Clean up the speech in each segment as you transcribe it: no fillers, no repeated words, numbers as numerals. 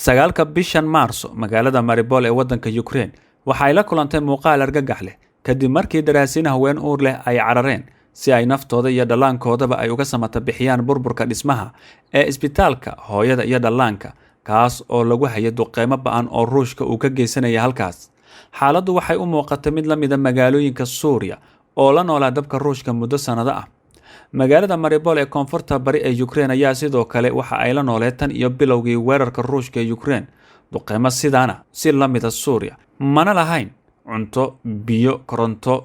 sagaalka bishan Maarso magaalada Mariupol ee waddanka Ukraine waxa ay la kulantay muuqaal argagax leh kadib markii daraasiin haween uur leh ay carareen si ay naftooda iyo dhallaankoodaba ay uga samata bixiyaan burburka dhismaha ee isbitaalka hooyada iyo dhallaanka kaas oo lagu hayay duqeymo ba'an oo Ruushka uu ka geysanaya halkaas. Xaaladdu waxay u muuqatay mid la mid ah magaalooyinka Suuriya oo la noolaa dabka Ruushka muddo sanado ah. Magaalada Mariupol ee koonfurta bari ee Ukraine ayaa sidoo kale waxa ay la nooleed tan iyo bilowgii weerarka Ruushka ee Ukraine. Duqeymo sidaana si la mid ah Suuriya mana lahayn cunto, biyo, koronto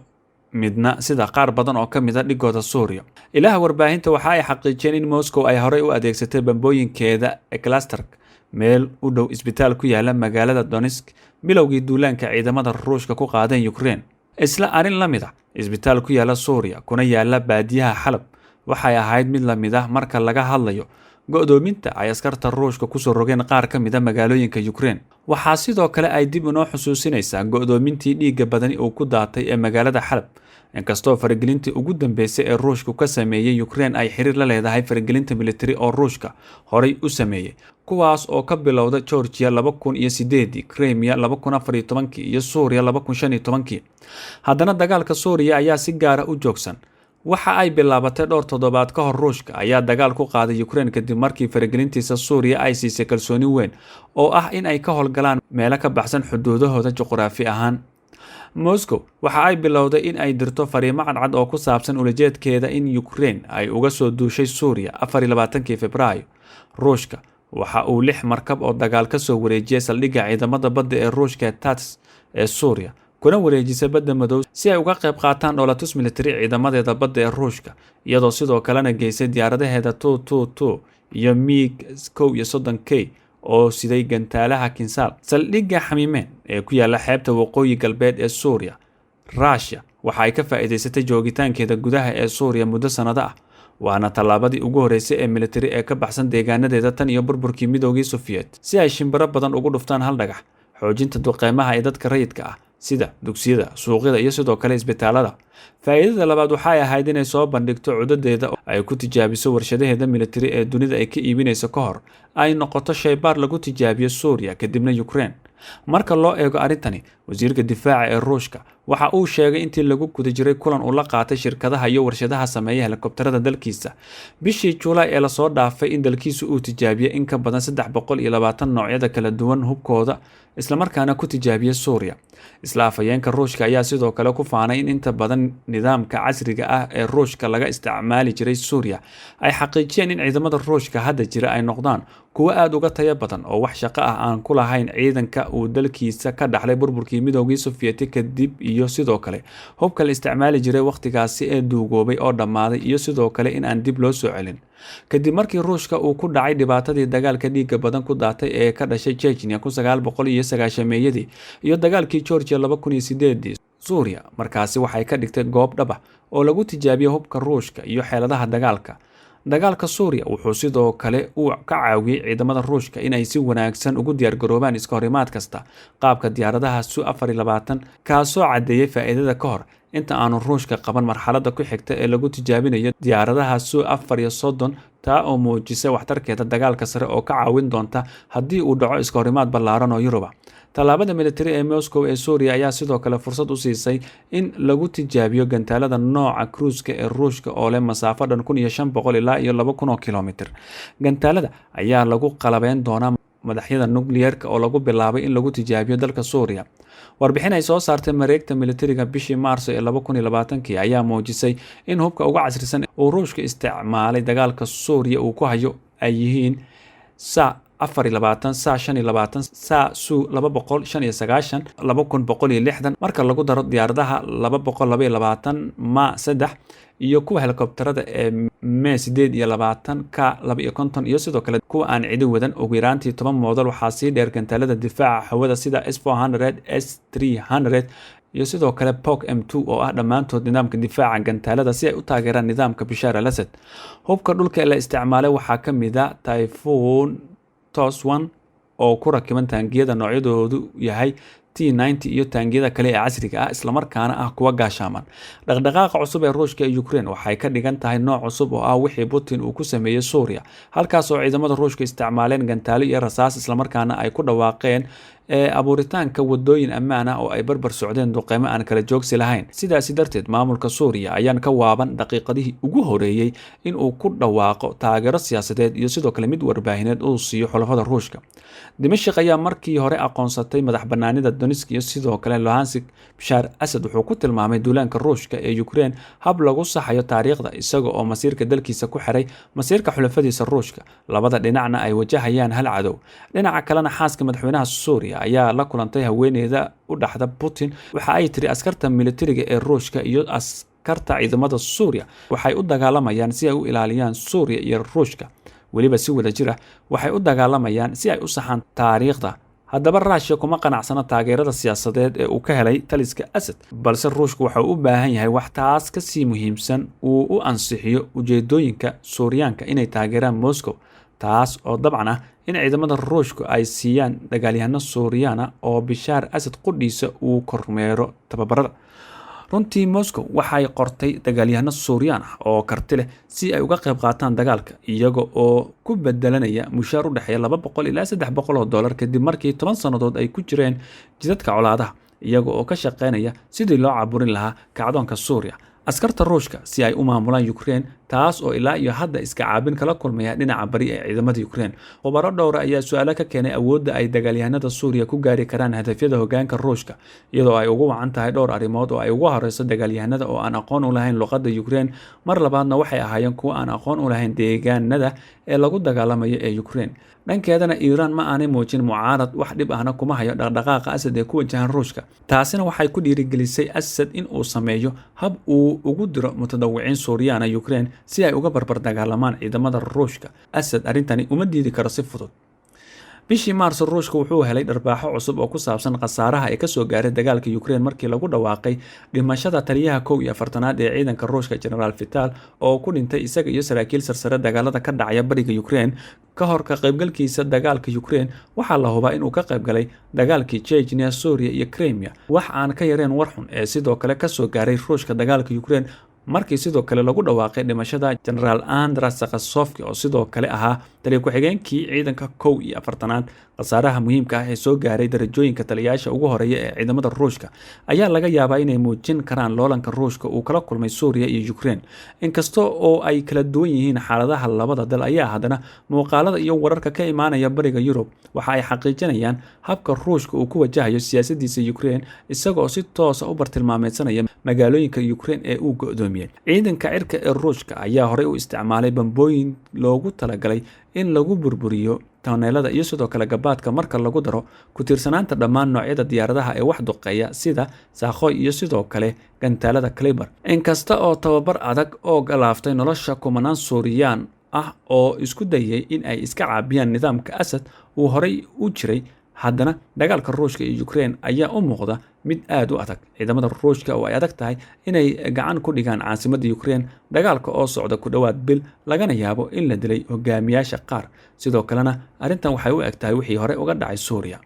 midna sida qaar badan oo ka mid ah dhigooda Suuriya. Ilaha warbaahinta waxa ay xaqiijiyeen in Moscow ay horey u adeegsatay bambooyinkeeda Eklastark meel u dhow isbitaal ku yaala magaalada Donetsk bilowgii duulaanka ciidamada Ruushka ku qaadeen Ukraine. Isla arin la mid ah isbitaal ku yaala Suuriya kuna yaala baadiyaha Xalab waxay ahayd mid la mid ah marka laga hadlayo go'doominta ay askarta Ruushka ku soo rogeen qaar ka mid ah magaalooyinka Ukraine. Waxaa sidoo kale ay dib inoo xusuusinaysaa go'doomintii dhiigga badani uu ku daatay ee magaalada Xalab. Inkastoo faragelintii ugu dambeysay ee Ruushku ka sameeyay Ukraine ay xiriir la leedahay faragelinta military oo Ruushka horey u sameeyay, kuwaas oo ka bilowda Georgia 2008, Crimea 2014 iyo Suuriya 2015. Haddana dagaalka Suuriya ayaa si gaar ah u joogsan. Waxa ay bilaabatay dhowr toddobaad ka hor Ruushka ayaa dagaal ku qaaday Ukraine kadib markii faragelintiisa Suuriya ay siisay kalsooni weyn oo ah in ay ka howlgalaan meelo ka baxsan xuduudahooda juqraafi ahaan. Moscow waxa ay bilowday in ay dirto fariimo cadcad oo ku saabsan ulajeedkeeda in Ukraine ay uga soo duushay Suuriya 24 Febraayo. Ruushka waxa uu 6 markab oo dagaal ka soo wareejiyay saldhigga ciidamada badda ee Ruushka ee Tats ee Suuriya kuna wareejisay badda madow si ay uga qayb qaataan dhoolatus military ciidamadeeda badda ee Ruushka, iyadoo sidoo kalena geysay diyaaradaheeda Tu-22 iyo MiG-31K oo siday gantaalaha Kinzhal. Saldhigga Xamiimeen ee ku yaala xeebta waqooyi galbeed ee Suuriya, Russia waxa ay ka faa'iideysatay joogitaankeeda gudaha ee Suuriya muddo sanado ah, waana tallaabadii ugu horeysay ee military ee ka baxsan deegaanadeeda tan iyo burburkii Midowgii Soviet si ay shimbiro badan ugu dhuftaan hal dhagax. Xoojinta duqeymaha ee dadka rayidka ah sida dugsiyada, suuqyada iyo sidoo kale isbitaalada. Faa'iidada labaad waxay ahayd inay soo bandhigto cudadeeda ay ku tijaabiso warshadaheeda military ee dunida ay ka iibinayso ka hor ay noqoto shaybaar lagu tijaabiyo Suuriya kadibna Ukraine. Marka loo eego arrintani, wasiirka difaaca ee Ruushka waxa uu sheegay intii lagu guda jiray kulan uu la qaatay shirkadaha iyo warshadaha sameeya helikobtarada dalkiisa bishii Juulaay ee la soo dhaafay in dalkiisu uu tijaabiyay in ka badan 320 noocyada kala duwan hubkooda isla markaana ku tijaabiyay Suuriya. Isla afhayeenka Ruushka ayaa sidoo kale ku faanay in inta badan nidaamka casriga ah ee Ruushka laga isticmaali jiray Suuriya ay xaqiijiyeen in ciidamada Ruushka hadda jira ay noqdaan kuwa aad uga tayo badan oo wax shaqo ah aan ku lahayn ciidanka uu dalkiisa ka dhaxlay burburkii Midowgii Soviet kadib iyo sidoo kale hubka la isticmaali jiray waqtigaasi ee duugoobay oo dhammaaday iyo sidoo kale in aan dib loo soo celin kadib markii Ruushka uu ku dhacay dhibaatadii dagaalka dhiigga badan ku daatay ee ka dhashay Chechnya 1990 iyo dagaalkii Georgia 2008. Suuriya markaasi waxay ka dhigtay goob dhab ah oo lagu tijaabiyo hubka Ruushka iyo xeeladaha dagaalka. Dagaalka Suuriya wuxuu sidoo kale uu ka caawiyay ciidamada Ruushka in ay si wanaagsan ugu diyaar garoobaan iska horimaad kasta qaabka diyaaradaha Su-24 kaasoo cadeeyay faa'iidada ka hor inta aanu Ruushka qaban marxaladda ku xigta ee lagu tijaabinayo diyaaradaha Su-34 taa oo muujisay waxtarkeeda dagaalka sare oo ka caawin doonta haddii uu dhaco iska horimaad ballaaran oo Yurub. Tallaabada military ee Moscow ee Suuriya ayaa sidoo kale fursad u siisay in lagu tijaabiyo gantaalada nooca cruise-ka ee Ruushka oo leh masaafo dhan 1500 ilaa iyo 2000 kilomitir. Gantaalada ayaa lagu qalabeyn doonaa madaxyada nukliyeerka oo lagu bilaabay in lagu tijaabiyo dalka Suuriya. Warbixin ay soo saartay mareegta militariga bishii Maarso ee 2020 ayaa muujisay in hubka ugu casrisan oo Ruushka isticmaalay dagaalka Suuriya uu ku hayo ay yihiin Sa-24, Sa-25, Sa-Su-295, 2160 marka lagu daro diyaaradaha 222 Ma-3 iyo kuwa helikobtarada ee Me-28, Ka-250 iyo sidoo kale kuwa aan cidi wadan ugu yaraantii 10 moodal. Waxaa sii dheer gantaalada difaaca hawada sida S-400, S-300 iyo sidoo kale POK M2 oo ah dhammaantood nidaamka difaaca gantaalada si ay u taageeraan nidaamka Bashar al-Assad. Hubka dhulka ee la isticmaalay waxaa ka mid ah Typhoon TOS-1 oo ku rakiban taangiyada noocyadoodu yahay T-90 iyo taangiyada kale ee casriga ah islamarkaana ah kuwa gaashaaman. Dhaqdhaqaaqa cusub ee Ruushka ee Ukraine waxay ka dhigan tahay nooc cusub oo ah wixii Putin uu ku sameeyay Suuriya, halkaas oo ciidamada Ruushka isticmaaleen gantaalo iyo rasaas islamarkaana ay ku dhawaaqeen abuuritaanka wadooyin ammaan ah oo ay barbar socdeen duqeymo aan kala joogsi lahayn. Sidaasi darteed maamulka Suuriya ayaan ka waaban daqiiqadihii ugu horeeyay in uu ku dhawaaqo taageero siyaasadeed iyo sidoo kale mid warbaahineed uu siiyo xulafada Ruushka. Dimashq ayaa markii hore aqoonsatay madax bannaanida Donetsk iyo sidoo kale Luhansk. Bashar Asad wuxuu ku tilmaamay duulaanka Ruushka ee Ukraine hab lagu saxayo taariikhda, isaga oo masiirka dalkiisa ku xiray masiirka xulafadiisa Ruushka. Labada dhinacna ay wajahayaan hal cadow. Dhinaca kalena xaaska madaxweynaha Suuriya ayaa la kulantay haweeneyda u dhaxda Putin. Waxa ay tiri askarta militariga ee Ruushka iyo askarta ciidamada Suuriya waxay u dagaalamayaan si ay u ilaaliyaan Suuriya iyo Ruushka, weliba si wada jir ah waxay u dagaalamayaan si ay u saxaan taariikhda. Haddaba Ruushka kuma qanacsana taageerada siyaasadeed ee uu ka helay taliska Asad, balse Ruushku waxa uu u baahan yahay wax taas ka sii muhiimsan uu u ansixiyo ujeedooyinka Suuriyaanka inay taageeraan Moscow, taas oo dabcan ah in ciidamada Ruushku ay siiyaan dagaalyahano Suuriyaana oo Bashar Asad qudhiisa uu kormeero tababarada. Runtii Moscow waxay qortay dagaalyahano Suuriyan ah oo karti leh si ay uga qayb qaataan dagaalka, iyaga oo ku bedelanaya mushaar u dhexeeya $200 ilaa $300 kadib markii 10 sannadood ay ku jireen jidadka colaadaha, iyaga oo ka shaqeynaya sidii loo caburin lahaa kacdoonka Suuriya. Askarta Ruushka si ay u maamulaan Ukraine, taas oo ilaa iyo hadda iska caabin kala kulmaya dhinaca bari ee ciidamada Ukraine. Khubaro dhowr ayaa su'aalo ka keenay awoodda ay dagaalyahanada Suuriya ku gaari karaan hadafyada hoggaanka Ruushka, iyadoo ay ugu wacan tahay dhowr arrimood oo ay ugu horeyso dagaalyahanada oo aan aqoon u lahayn luqadda Ukraine, mar labaadna waxay ahaayeen kuwo aan aqoon u lahayn deegaanada ee lagu dagaalamayo ee Ukraine. Dhankeedana Iiraan ma aanay muujin mucaarad wax dhib ahna kuma hayo dhaqdhaqaaqa Asad ee ku wajahan Ruushka. Taasina waxay ku dhiirigelisay Asad in uu sameeyo hab uu ugu diro mutadawiciin Suuriyaana Ukraine si ay uga barbar dagaalamaan ciidamada Ruushka. Asad arrintani uma diidi karo si fudud. Bishii Maarso Ruushka wuxuu helay dharbaaxo cusub oo ku saabsan khasaaraha ay ka soo gaaray dagaalka Ukraine markii lagu dhawaaqay dhimashada taliyaha 41aad ee ciidanka Ruushka General Vital oo ku dhintay isaga iyo saraakiil sarsare dagaalada ka dhacaya bariga Ukraine. Ka hor ka qaybgalkiisa dagaalka Ukraine waxaa la hubaa inuu ka qaybgalay dagaalkii Chechnya, Suuriya iyo Crimea. Wax aan ka yareen war xun ee sidoo kale ka soo gaaray Ruushka dagaalka Ukraine markii sidoo kale lagu dhawaaqay dhimashada General Andrei Sakhasovsky oo sidoo kale ahaa taliye ku-xigeenkii ciidanka 41aad. Khasaaraha muhiimka ah ee soo gaaray darajooyinka taliyayaasha ugu horeeya ee ciidamada Ruushka ayaa laga yaabaa inay muujin karaan loolanka Ruushka uu kala kulmay Suuriya iyo Ukraine. Inkasta oo ay kala duwan yihiin xaaladaha labada dal, ayaa haddana muuqaalada iyo wararka ka imaanaya bariga Yurub waxa ay xaqiijinayaan habka Ruushka uu ku wajahayo siyaasaddiisa Ukraine, isaga oo si toos ah u bartilmaameedsanaya magaalooyinka Ukraine ee uu go'doomiyay. Ciidanka cirka ee Ruushka ayaa horey u isticmaalay bambooyin loogu talagalay in lagu burburiyo tunnelada iyo sidoo kale gabaadka marka lagu daro ku tiirsanaanta dhammaan noocyada diyaaradaha ee wax duqeeya sida Sukhoi iyo sidoo kale gantaalada Kalibr. Inkasta oo tababar adag oo galaaftay nolosha kumanaan Suuriyaan ah oo isku dayay in ay iska caabiyaan nidaamka Asad uu horey u jiray, haddana dagaalka Ruushka iyo Ukraine ayaa u muuqda mid aad u adag. Ciidamada Ruushka oo ay adag tahay inay gacan ku dhigaan caasimadda Ukraine, dagaalka oo socda ku dhawaad bil, lagana yaabo in la dilay hogaamiyaasha qaar. Sidoo kalena arrintan waxay u eg tahay wixii hore uga dhacay Suuriya.